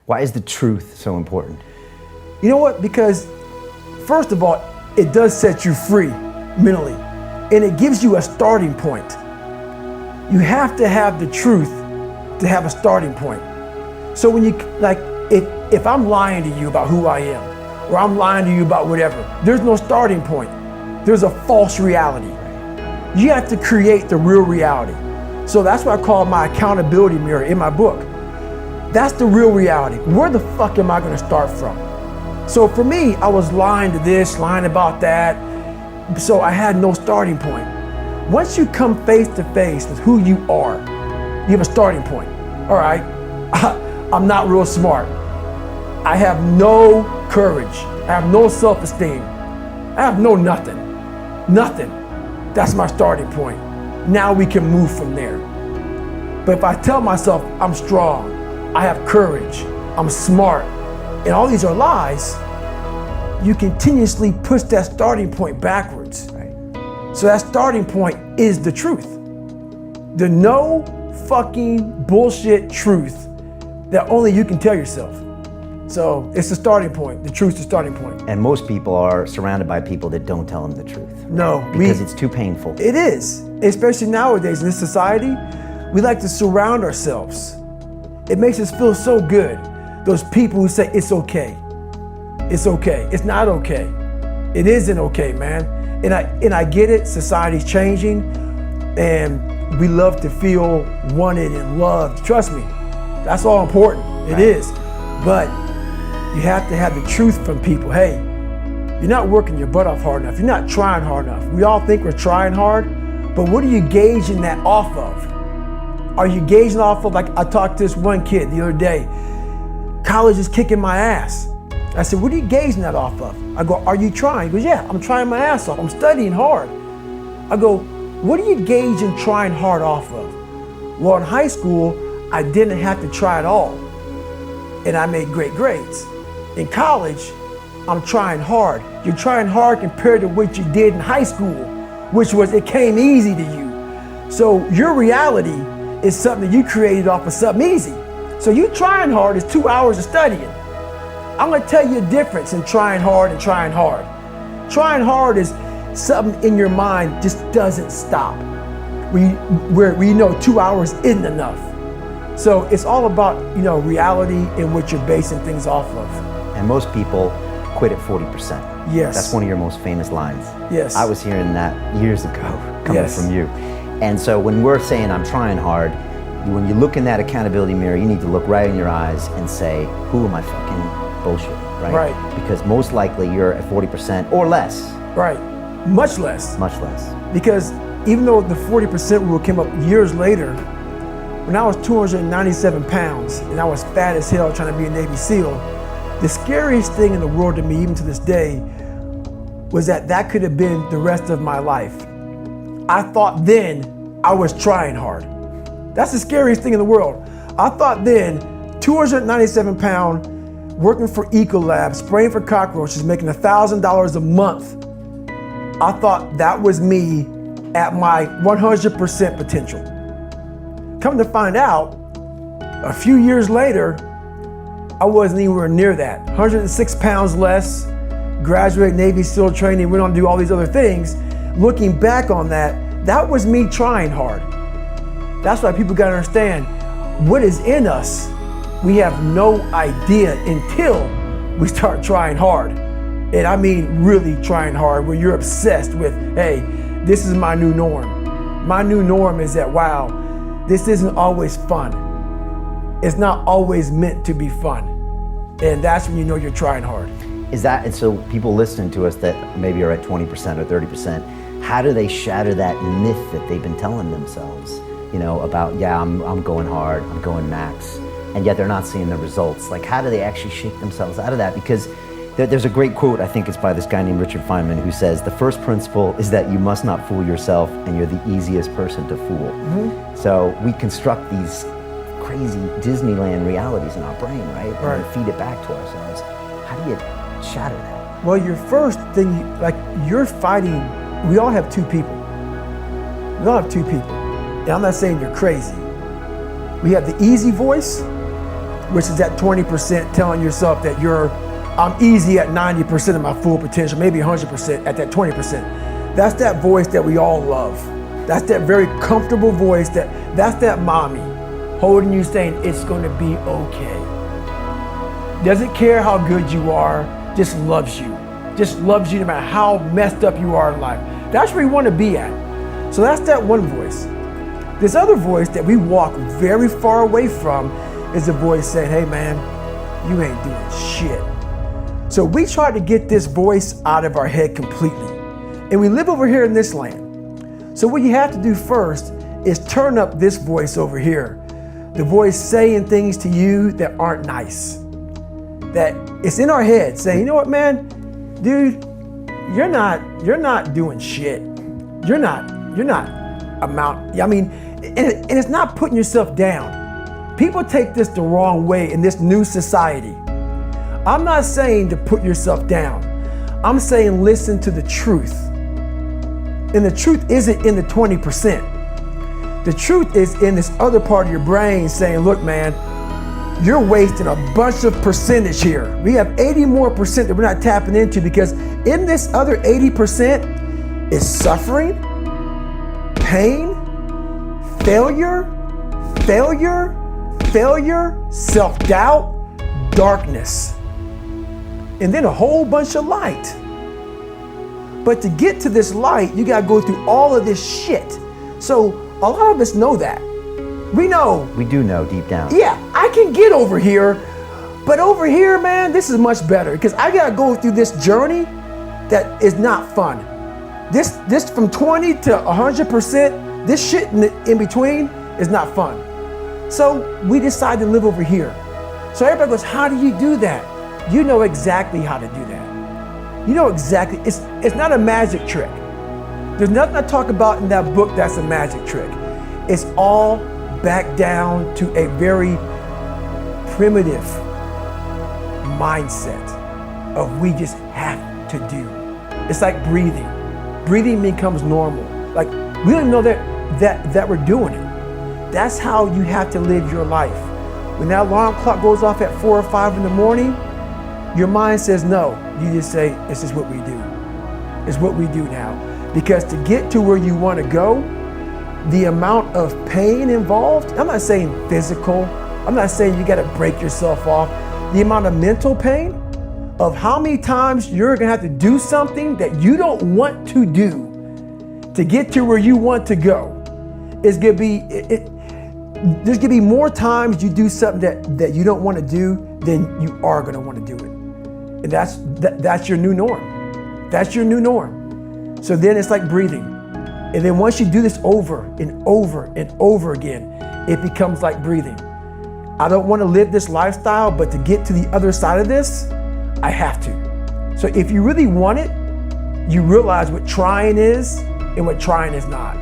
Why is the truth so important? You know what? Because first of all, it does set you free mentally, and it gives you a starting point. You have to have the truth to have a starting point. So when you, like, if I'm lying to you about who I am, or I'm lying to you about whatever, there's no starting point. There's a false reality. You have to create the real reality. So that's what I call my accountability mirror in my book. That's the real reality. Where the fuck am I gonna start from? So for me, I was lying to this, lying about that, so I had no starting point. Once you come face to face with who you are, you have a starting point. All right, I'm not real smart. I have no courage. I have no self-esteem. I have no nothing. Nothing. That's my starting point. Now we can move from there. But if I tell myself I'm strong, I have courage, I'm smart, and all these are lies, you continuously push that starting point backwards. Right? So that starting point is the truth. The no fucking bullshit truth that only you can tell yourself. So it's the starting point. The truth's the starting point. And most people are surrounded by people that don't tell them the truth. No. Because it's too painful. It is. Especially nowadays in this society, we like to surround ourselves. It makes us feel so good. Those people who say it's okay. It's okay. It's not okay. It isn't okay, man. And I get it. Society's changing, and we love to feel wanted and loved. Trust me, that's all important. It is. But you have to have the truth from people. Hey, you're not working your butt off hard enough. You're not trying hard enough. We all think we're trying hard, but what are you gauging that off of? Are you gauging off of, like I talked to this one kid the other day, college is kicking my ass. I said, what are you gauging that off of? I go, are you trying? He goes, yeah, I'm trying my ass off. I'm studying hard. I go, what are you gauging trying hard off of? Well, in high school, I didn't have to try at all, and I made great grades. In college, I'm trying hard. You're trying hard compared to what you did in high school, which was it came easy to you. So your reality is something that you created off of something easy. So you trying hard is 2 hours of studying. I'm gonna tell you a difference in trying hard and trying hard. Trying hard is something in your mind just doesn't stop. Where you know 2 hours isn't enough. So it's all about, reality and what you're basing things off of. And most people quit at 40%. Yes. That's one of your most famous lines. Yes. I was hearing that years ago coming Yes. from you. And so when we're saying I'm trying hard, when you look in that accountability mirror, you need to look right in your eyes and say, who am I fucking bullshitting, right? Right. Because most likely you're at 40% or less. Right, much less. Much less. Because even though the 40% rule came up years later, when I was 297 pounds and I was fat as hell trying to be a Navy SEAL, the scariest thing in the world to me, even to this day, was that could have been the rest of my life. I thought then I was trying hard. That's the scariest thing in the world. I thought then, 297 pound, working for Ecolab, spraying for cockroaches, making $1,000 a month. I thought that was me at my 100% potential. Come to find out, a few years later, I wasn't anywhere near that. 106 pounds less, graduated Navy SEAL training, went on to do all these other things. Looking back on that was me trying hard. That's why people gotta understand, what is in us, we have no idea until we start trying hard. And I mean really trying hard, where you're obsessed with, hey, this is my new norm. My new norm is that, wow, this isn't always fun. It's not always meant to be fun. And that's when you know you're trying hard. Is that, and so people listening to us that maybe are at 20% or 30%, how do they shatter that myth that they've been telling themselves, about, yeah, I'm going hard, I'm going max, and yet they're not seeing the results? Like, how do they actually shake themselves out of that? Because there's a great quote, I think it's by this guy named Richard Feynman, who says, the first principle is that you must not fool yourself, and you're the easiest person to fool. Mm-hmm. So we construct these crazy Disneyland realities in our brain, right? And we feed it back to ourselves. How do you shatter that? Well, your first thing, you're fighting, we all have two people. We all have two people. And I'm not saying you're crazy. We have the easy voice, which is that 20% telling yourself that I'm easy at 90% of my full potential, maybe 100% at that 20%. That's that voice that we all love. That's that very comfortable voice that's that mommy holding you saying it's gonna be okay. Doesn't care how good you are, just loves you. Just loves you no matter how messed up you are in life. That's where you wanna be at. So that's that one voice. This other voice that we walk very far away from is the voice saying, hey man, you ain't doing shit. So we try to get this voice out of our head completely. And we live over here in this land. So what you have to do first is turn up this voice over here. The voice saying things to you that aren't nice. That it's in our head saying, you know what, man, dude, you're not doing shit. You're not and it's not putting yourself down. People take this the wrong way in this new society. I'm not saying to put yourself down. I'm saying listen to the truth. And the truth isn't in the 20%. The truth is in this other part of your brain saying, look, man, you're wasting a bunch of percentage here. We have 80 more percent that we're not tapping into because in this other 80% is suffering, pain, failure, self-doubt, darkness, and then a whole bunch of light. But to get to this light, you gotta go through all of this shit. So a lot of us know that. We know. We do know deep down. Yeah, I can get over here, but over here, man, this is much better because I gotta go through this journey that is not fun. This from 20 to 100%, this shit in between is not fun. So we decide to live over here. So everybody goes, how do you do that? You know exactly how to do that. You know exactly, it's not a magic trick. There's nothing I talk about in that book that's a magic trick. It's all back down to a very primitive mindset of we just have to do. It's like breathing. Breathing becomes normal. Like we don't know that we're doing it. That's how you have to live your life. When that alarm clock goes off at 4 or 5 in the morning, your mind says no. You just say, this is what we do. It's what we do now. Because to get to where you want to go, the amount of pain involved, I'm not saying physical, I'm not saying you got to break yourself off. The amount of mental pain of how many times you're going to have to do something that you don't want to do to get to where you want to go is going to be, there's going to be more times you do something that you don't want to do than you are going to want to do it. And that's your new norm. That's your new norm. So then it's like breathing. And then once you do this over and over and over again, it becomes like breathing. I don't want to live this lifestyle, but to get to the other side of this, I have to. So if you really want it, you realize what trying is and what trying is not.